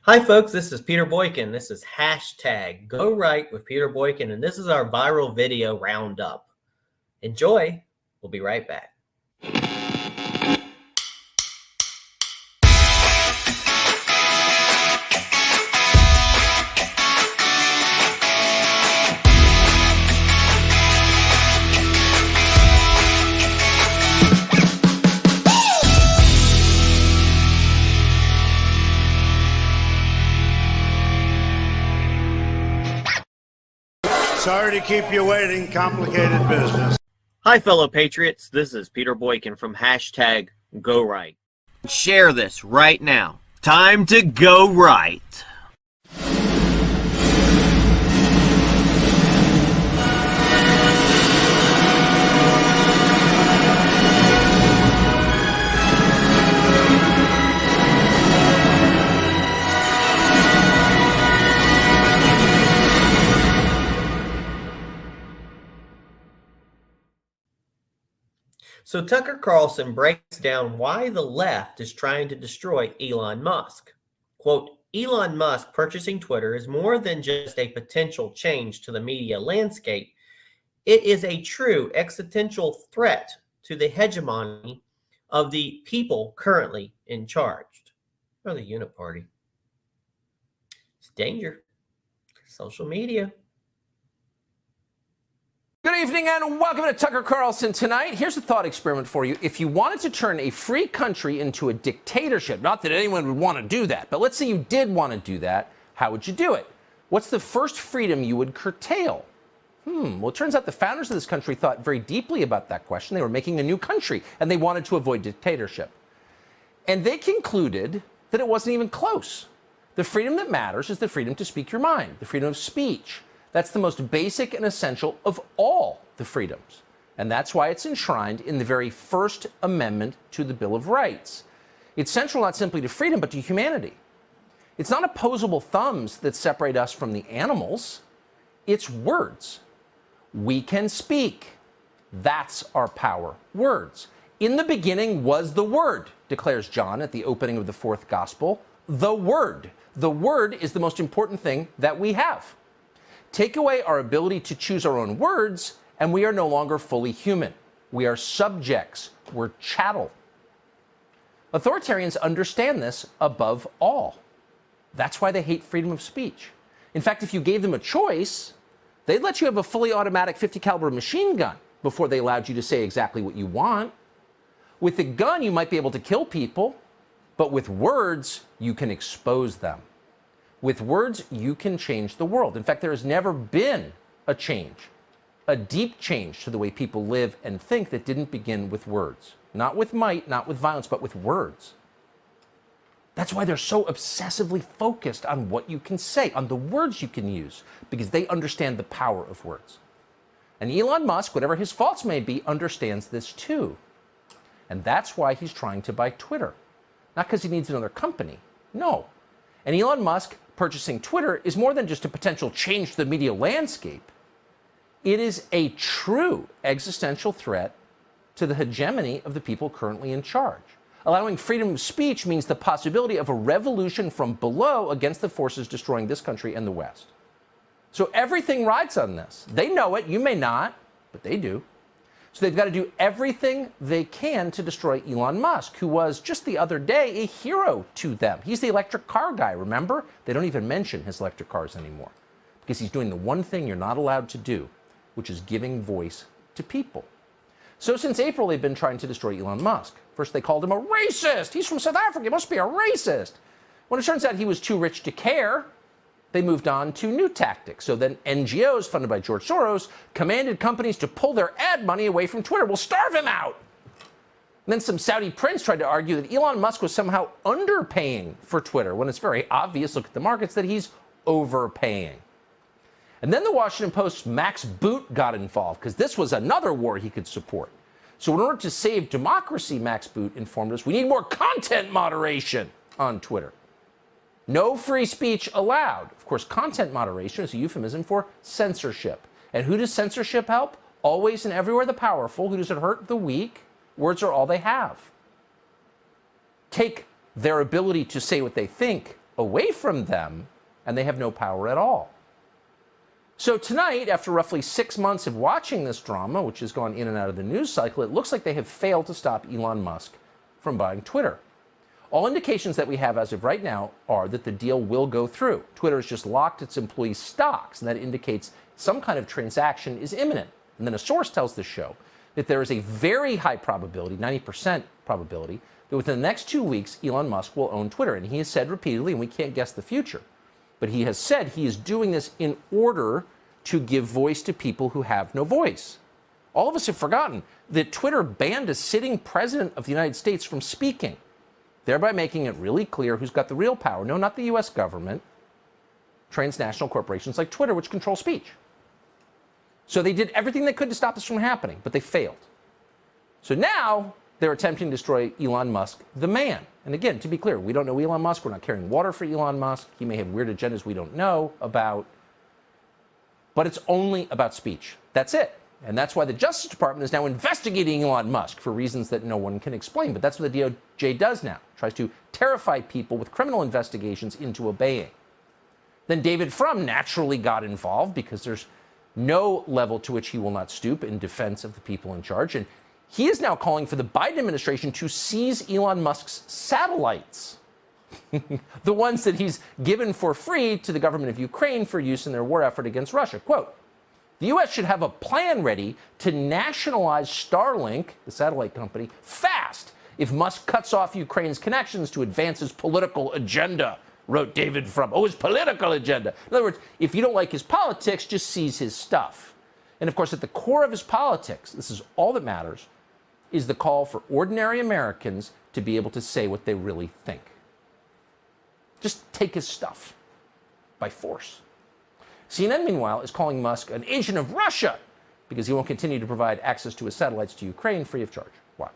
Hi, folks. This is Peter Boykin. This is hashtag Go Right with Peter Boykin, and this is our viral video roundup. Enjoy. We'll be right back. Sorry to keep you waiting. Complicated business. Hi, fellow patriots. This is Peter Boykin from hashtag Go Right. Share this right now. Time to go right. So Tucker Carlson breaks down why the left is trying to destroy Elon Musk. Quote, Elon Musk purchasing Twitter is more than just a potential change to the media landscape. It is a true existential threat to the hegemony of the people currently in charge, or the Uniparty. It's danger. Social media. Good evening and welcome to Tucker Carlson Tonight. Here's a thought experiment for you. If you wanted to turn a free country into a dictatorship, not that anyone would want to do that, but let's say you did want to do that, how would you do it? What's the first freedom you would curtail? Well, it turns out the founders of this country thought very deeply about that question. They were making a new country and they wanted to avoid dictatorship. And they concluded that it wasn't even close. The freedom that matters is the freedom to speak your mind, the freedom of speech. That's the most basic and essential of all the freedoms. And that's why it's enshrined in the very First Amendment to the Bill of Rights. It's central not simply to freedom, but to humanity. It's not opposable thumbs that separate us from the animals. It's words. We can speak. That's our power. Words. In the beginning was the Word, declares John at the opening of the fourth gospel. The Word. The Word is the most important thing that we have. Take away our ability to choose our own words, and we are no longer fully human. We are subjects. We're chattel. Authoritarians understand this above all. That's why they hate freedom of speech. In fact, if you gave them a choice, they'd let you have a fully automatic 50 caliber machine gun before they allowed you to say exactly what you want. With a gun, you might be able to kill people, but with words, you can expose them. With words, you can change the world. In fact, there has never been a change, a deep change to the way people live and think that didn't begin with words. Not with might, not with violence, but with words. That's why they're so obsessively focused on what you can say, on the words you can use, because they understand the power of words. And Elon Musk, whatever his faults may be, understands this too. And that's why he's trying to buy Twitter. Not because he needs another company. No. And Elon Musk purchasing Twitter is more than just a potential change to the media landscape. It is a true existential threat to the hegemony of the people currently in charge. Allowing freedom of speech means the possibility of a revolution from below against the forces destroying this country and the West. So everything rides on this. They know it. You may not, but they do. So they've got to do everything they can to destroy Elon Musk, who was just the other day a hero to them. He's the electric car guy, remember? They don't even mention his electric cars anymore because he's doing the one thing you're not allowed to do, which is giving voice to people. So since April, they've been trying to destroy Elon Musk. First, they called him a racist. He's from South Africa. He must be a racist. When it turns out he was too rich to care, they moved on to new tactics. So then NGOs funded by George Soros commanded companies to pull their ad money away from Twitter. We'll starve him out. And then some Saudi prince tried to argue that Elon Musk was somehow underpaying for Twitter, when it's very obvious, look at the markets, that he's overpaying. And then the Washington Post's Max Boot got involved, because this was another war he could support. So in order to save democracy, Max Boot informed us, we need more content moderation on Twitter. No free speech allowed. Of course, content moderation is a euphemism for censorship. And who does censorship help? Always and everywhere the powerful. Who does it hurt? The weak. Words are all they have. Take their ability to say what they think away from them, and they have no power at all. So tonight, after roughly 6 months of watching this drama, which has gone in and out of the news cycle, it looks like they have failed to stop Elon Musk from buying Twitter. All indications that we have as of right now are that the deal will go through. Twitter has just locked its employees' stocks, and that indicates some kind of transaction is imminent. And then a source tells the show that there is a very high probability, 90% probability, that within the next 2 weeks, Elon Musk will own Twitter. And he has said repeatedly, and we can't guess the future, but he has said he is doing this in order to give voice to people who have no voice. All of us have forgotten that Twitter banned a sitting president of the United States from speaking, thereby making it really clear who's got the real power. No, not the U.S. government. Transnational corporations like Twitter, which control speech. So they did everything they could to stop this from happening, but they failed. So now they're attempting to destroy Elon Musk, the man. And again, to be clear, we don't know Elon Musk. We're not carrying water for Elon Musk. He may have weird agendas we don't know about. But it's only about speech. That's it. And that's why the Justice Department is now investigating Elon Musk for reasons that no one can explain. But that's what the DOJ does now. Tries to terrify people with criminal investigations into obeying. Then David Frum naturally got involved because there's no level to which he will not stoop in defense of the people in charge. And he is now calling for the Biden administration to seize Elon Musk's satellites. The ones that he's given for free to the government of Ukraine for use in their war effort against Russia. Quote, the U.S. should have a plan ready to nationalize Starlink, the satellite company, fast if Musk cuts off Ukraine's connections to advance his political agenda, wrote David Frum. Oh, his political agenda. In other words, if you don't like his politics, just seize his stuff. And of course, at the core of his politics, this is all that matters, is the call for ordinary Americans to be able to say what they really think. Just take his stuff by force. CNN, meanwhile, is calling Musk an agent of Russia because he won't continue to provide access to his satellites to Ukraine free of charge. Watch.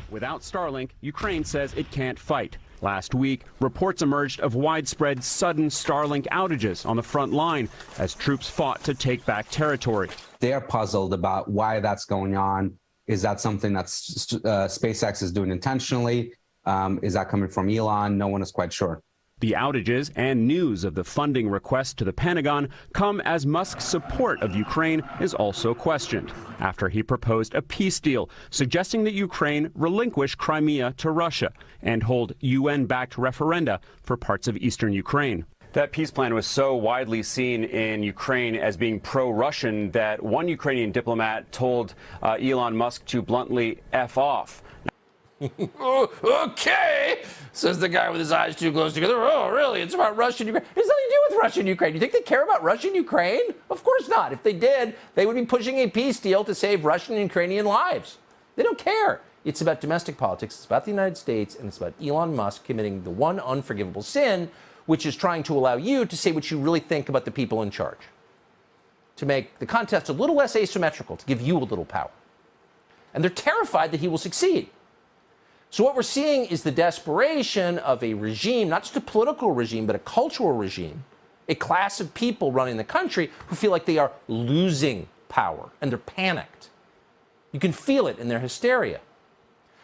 Without Starlink, Ukraine says it can't fight. Last week, reports emerged of widespread sudden Starlink outages on the front line as troops fought to take back territory. They are puzzled about why that's going on. Is that something that SpaceX is doing intentionally? Is that coming from Elon? No one is quite sure. The outages and news of the funding request to the Pentagon come as Musk's support of Ukraine is also questioned after he proposed a peace deal suggesting that Ukraine relinquish Crimea to Russia and hold UN-backed referenda for parts of eastern Ukraine. That peace plan was so widely seen in Ukraine as being pro-Russian that one Ukrainian diplomat told Elon Musk to bluntly F off. Okay, says the guy with his eyes too close together. Oh, really? It's about Russia and Ukraine. It has nothing to do with Russia and Ukraine. You think they care about Russia and Ukraine? Of course not. If they did, they would be pushing a peace deal to save Russian and Ukrainian lives. They don't care. It's about domestic politics. It's about the United States, and it's about Elon Musk committing the one unforgivable sin, which is trying to allow you to say what you really think about the people in charge, to make the contest a little less asymmetrical, to give you a little power. And they're terrified that he will succeed. So what we're seeing is the desperation of a regime, not just a political regime, but a cultural regime, a class of people running the country who feel like they are losing power, and they're panicked. You can feel it in their hysteria.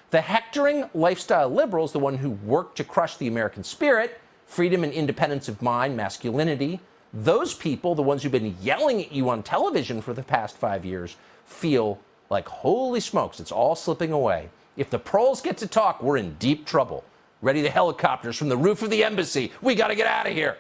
The hectoring lifestyle liberals, the one who work to crush the American spirit, freedom and independence of mind, masculinity, those people, the ones who've been yelling at you on television for the past 5 years, feel like, holy smokes, it's all slipping away. If the proles get to talk, we're in deep trouble. Ready the helicopters from the roof of the embassy. We got to get out of here.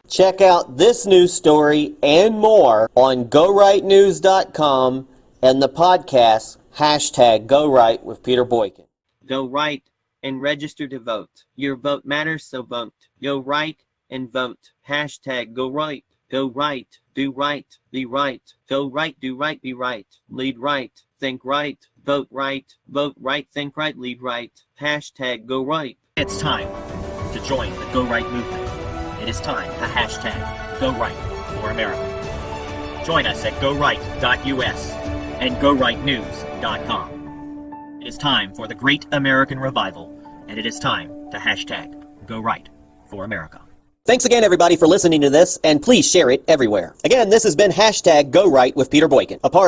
Check out this news story and more on GoRightNews.com and the podcast #GoRight with Peter Boykin. Go right and register to vote. Your vote matters, so vote. Go right and vote. #GoRight. Go right. Do right. Be right. Go right. Do right. Be right. Lead right. Think right. Vote right. Vote right. Think right. Lead right. #GoRight. It's time to join the Go Right movement. It is time to #GoRight for America. Join us at GoRight.us and GoRightNews.com. It is time for the Great American Revival, and it is time to #GoRight for America. Thanks again, everybody, for listening to this, and please share it everywhere. Again, this has been #GoRight with Peter Boykin, a part